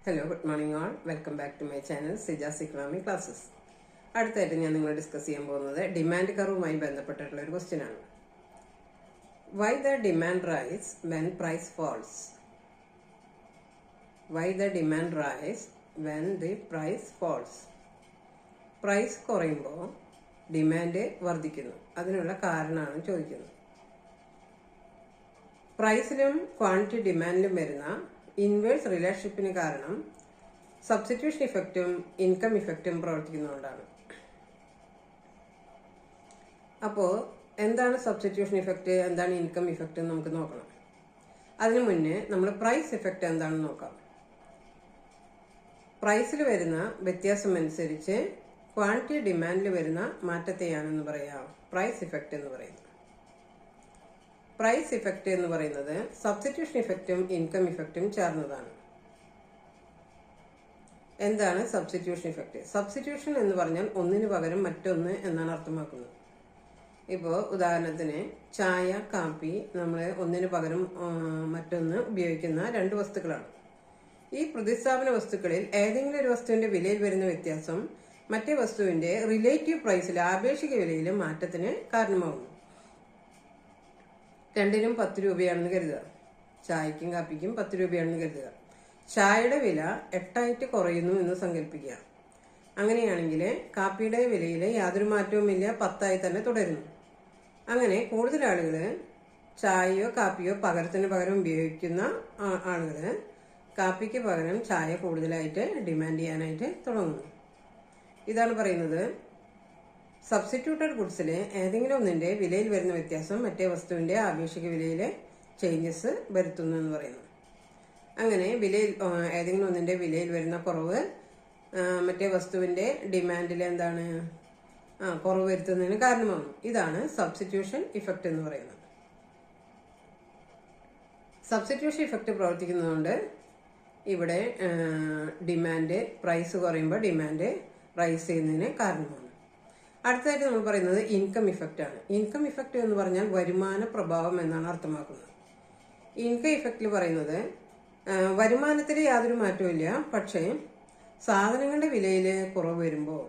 Hello, good morning all. Welcome back to my channel, Sija's Economic Classes. അടുത്തായിട്ട് ഞാൻ നിങ്ങളെ discuss ചെയ്യാൻ പോകുന്നത് ഡിമാൻഡ് കർവുമായി ബന്ധപ്പെട്ടിട്ടുള്ള ഒരു ക്വസ്റ്റ്യൻ ആണ്. Why the demand rise when price falls? Why the demand rise when the price falls? Price കുറയുമ്പോൾ demand വർദ്ധിക്കുന്നു. അതിനുള്ള കാരണമാണ് ചോദിക്കുന്നത്. പ്രൈസിലും ക്വാണ്ടിറ്റി ഡിമാൻഡിലും വരുന്ന ഇൻവേഴ്സ് റിലേഷൻഷിപ്പിന് കാരണം സബ്സ്റ്റിറ്റ്യൂഷൻ ഇഫക്റ്റും ഇൻകം ഇഫക്റ്റും പ്രവർത്തിക്കുന്നതുകൊണ്ടാണ്. അപ്പോൾ എന്താണ് സബ്സ്റ്റിറ്റ്യൂഷൻ ഇഫക്റ്റ്, എന്താണ് ഇൻകം ഇഫക്റ്റ് എന്ന് നമുക്ക് നോക്കണം. അതിനു മുന്നേ നമ്മൾ പ്രൈസ് ഇഫക്റ്റ് എന്താണെന്ന് നോക്കാം. പ്രൈസിൽ വരുന്ന വ്യത്യാസം അനുസരിച്ച് ക്വാണ്ടിറ്റി ഡിമാൻഡിൽ വരുന്ന മാറ്റത്തെയാണെന്ന് പറയാം പ്രൈസ് ഇഫക്റ്റ് എന്ന് പറയുന്നത്. പ്രൈസ് ഇഫക്റ്റ് എന്ന് പറയുന്നത് സബ്സ്റ്റിറ്റ്യൂഷൻ ഇഫക്റ്റും ഇൻകം ഇഫക്റ്റും ചേർന്നതാണ്. എന്താണ് സബ്സ്റ്റിറ്റ്യൂഷൻ ഇഫക്റ്റ്? സബ്സ്റ്റിറ്റ്യൂഷൻ എന്ന് പറഞ്ഞാൽ ഒന്നിനു പകരം മറ്റൊന്ന് എന്നാണ് അർത്ഥമാക്കുന്നത്. ഇപ്പോൾ ഉദാഹരണത്തിന് ചായ, കാപ്പി നമ്മൾ ഒന്നിനു പകരം മറ്റൊന്ന് ഉപയോഗിക്കുന്ന രണ്ട് വസ്തുക്കളാണ്. ഈ പ്രതിസ്ഥാപന വസ്തുക്കളിൽ ഏതെങ്കിലും ഒരു വസ്തുവിന്റെ വിലയിൽ വരുന്ന വ്യത്യാസം മറ്റേ വസ്തുവിന്റെ റിലേറ്റീവ് പ്രൈസിൽ ആപേക്ഷിക വിലയിലെ മാറ്റത്തിന് കാരണമാകുന്നു. രണ്ടിനും 10 രൂപയാണെന്ന് കരുതുക. ചായക്കും കാപ്പിക്കും 10 രൂപയാണെന്ന് കരുതുക. ചായയുടെ വില 8 കുറയുന്നു എന്ന് സങ്കല്പിക്കുക. അങ്ങനെയാണെങ്കിൽ കാപ്പിയുടെ വിലയിൽ യാതൊരു മാറ്റവുമില്ല, 10 തന്നെ തുടരുന്നു. അങ്ങനെ കൂടുതൽ ആളുകൾ ചായയോ കാപ്പിയോ പകരത്തിന് പകരം ഉപയോഗിക്കുന്ന ആളുകൾ കാപ്പിക്ക് പകരം ചായ കൂടുതലായിട്ട് ഡിമാൻഡ് ചെയ്യാനായിട്ട് തുടങ്ങുന്നു. ഇതാണ് പറയുന്നത് സബ്സ്റ്റിറ്റ്യൂട്ടഡ് ഗുഡ്സിലെ ഏതെങ്കിലും ഒന്നിന്റെ വിലയിൽ വരുന്ന വ്യത്യാസം മറ്റേ വസ്തുവിന്റെ ആപേക്ഷിക വിലയിലെ ചേഞ്ചസ് വരുത്തുന്നു എന്ന് പറയുന്നു. അങ്ങനെ വിലയിൽ ഏതെങ്കിലും ഒന്നിന്റെ വിലയിൽ വരുന്ന കുറവ് മറ്റേ വസ്തുവിന്റെ ഡിമാൻഡിൽ എന്താണ് കുറവ് വരുത്തുന്നതിന് കാരണമാകുന്നു. ഇതാണ് സബ്സ്റ്റിറ്റ്യൂഷൻ ഇഫക്റ്റ് എന്ന് പറയുന്നത്. സബ്സ്റ്റിറ്റ്യൂഷൻ ഇഫക്റ്റ് പ്രവർത്തിക്കുന്നതുകൊണ്ട് ഇവിടെ ഡിമാൻഡ് പ്രൈസ് കുറയുമ്പോൾ ഡിമാൻഡ് റൈസ് ചെയ്യുന്നതിന് കാരണമാണ്. അടുത്തതായിട്ട് നമ്മൾ പറയുന്നത് ഇൻകം ഇഫക്റ്റ് ആണ്. ഇൻകം ഇഫക്റ്റ് എന്ന് പറഞ്ഞാൽ വരുമാന പ്രഭാവം എന്നാണ് അർത്ഥമാക്കുന്നത്. ഇൻകം ഇഫക്റ്റിൽ പറയുന്നത് വരുമാനത്തിൽ യാതൊരു മാറ്റവും ഇല്ല, പക്ഷേ സാധനങ്ങളുടെ വിലയിൽ കുറവ് വരുമ്പോൾ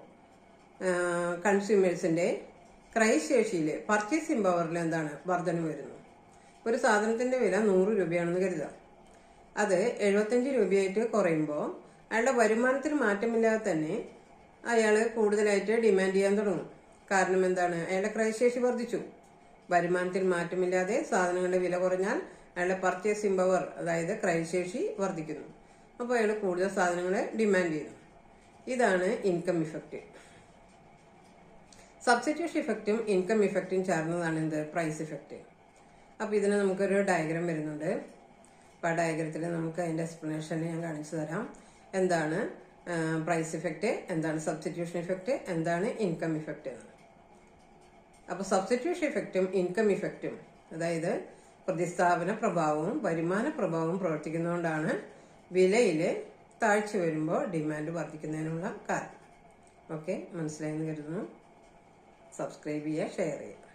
കൺസ്യൂമേഴ്സിന്റെ ക്രയശേഷിയിൽ പർച്ചേസിംഗ് പവറിൽ എന്താണ് വർധന വരുന്നു. ഒരു സാധനത്തിന്റെ വില 100 രൂപയാണെന്ന് കരുതുക. അത് 75 രൂപയായിട്ട് കുറയുമ്പോൾ അയാളുടെ വരുമാനത്തിൽ മാറ്റമില്ലാതെ തന്നെ അയാൾ കൂടുതലായിട്ട് ഡിമാൻഡ് ചെയ്യാൻ തുടങ്ങും. കാരണം എന്താണ്? അയാളുടെ ക്രയശേഷി വർദ്ധിച്ചു. വരുമാനത്തിൽ മാറ്റമില്ലാതെ സാധനങ്ങളുടെ വില കുറഞ്ഞാൽ അയാളുടെ പർച്ചേസിംഗ് പവർ, അതായത് ക്രയശേഷി വർദ്ധിക്കുന്നു. അപ്പോൾ അയാൾ കൂടുതൽ സാധനങ്ങൾ ഡിമാൻഡ് ചെയ്യുന്നു. ഇതാണ് ഇൻകം ഇഫക്റ്റ്. സബ്സ്റ്റിറ്റ്യൂഷൻ ഇഫക്റ്റും ഇൻകം ഇഫക്റ്റും ചേർന്നതാണ് എന്ത്? Price effect. അപ്പോൾ ഇതിന് നമുക്കൊരു ഡയഗ്രാം വരുന്നുണ്ട്. അപ്പോൾ ആ ഡയഗ്രത്തിൽ നമുക്ക് അതിൻ്റെ എക്സ്പ്ലനേഷൻ ഞാൻ കാണിച്ചു തരാം. എന്താണ് പ്രൈസ് ഇഫക്റ്റ്, എന്താണ് സബ്സ്റ്റിറ്റ്യൂഷൻ ഇഫക്റ്റ്, എന്താണ് ഇൻകം ഇഫക്റ്റ് എന്ന്. അപ്പോൾ സബ്സ്റ്റിറ്റ്യൂഷൻ ഇഫക്റ്റും ഇൻകം ഇഫക്റ്റും, അതായത് പ്രതിസ്ഥാപന പ്രഭാവവും വരുമാന പ്രഭാവവും പ്രവർത്തിക്കുന്നതുകൊണ്ടാണ് വിലയിൽ താഴ്ച വരുമ്പോൾ ഡിമാൻഡ് വർദ്ധിക്കുന്നതിനുള്ള കാരണം. ഓക്കെ, മനസ്സിലായെന്ന് കരുതുന്നു. സബ്സ്ക്രൈബ് ചെയ്യുക, ഷെയർ ചെയ്യുക.